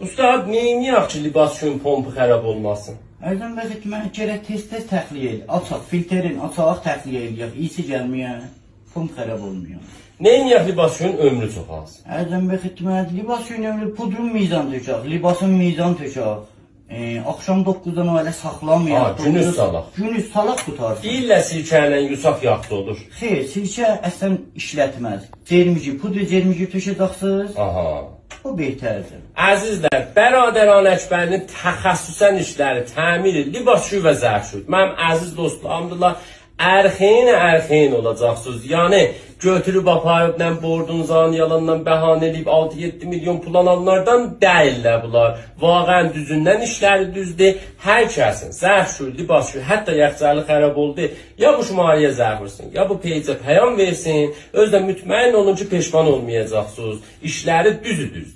Ustad, neyniyək ki, libas-şün pompu xərab olmasın? Ərzən və xidmət gərək tez-tez təxliyə el. Açaq, filtrin, açaq təxliyə eləyək. İyisi gəlməyən, pomp xərab olmayan. Neyniyək libas-şün ömrü çox az? Ərzən və xidmət, libas önemli, pudrun mizan tökək, libasın mizan tökək. Axşam 9-dan o elə saxlamayaq. Günüz salaq. Günüz salaq tutarsın. Deyirlə sirkə ilə yusaq yaxşı olur. Xeyr, sirkə əslən işlətməz. Cermici, pudru cermici tökəcəksiniz. Aha. O betərdir. Əzizlər, Bəraderan Əkbərinin təxəssüsən işləri, təmiri, libas-şüy və zərfşüy. Mənim əziz dostlarımdırlar. Ərxeyin olacaqsınız. Yəni götürüb aparıbla bordunuzdan yalandan bəhanə edib 6-7 milyon pul alanlardan deyillər bunlar. Vaqən düzündən işləri düzdür. Hər kəsin zərfşüy, libas-şüy, hətta yaxçəli xərab oldu. Ya bu şumarəyə zərf vursun, ya bu peycə pəyam versin. Özdə mütməyin olun ki, peşman olmayacaqsınız. İşləri düzdür.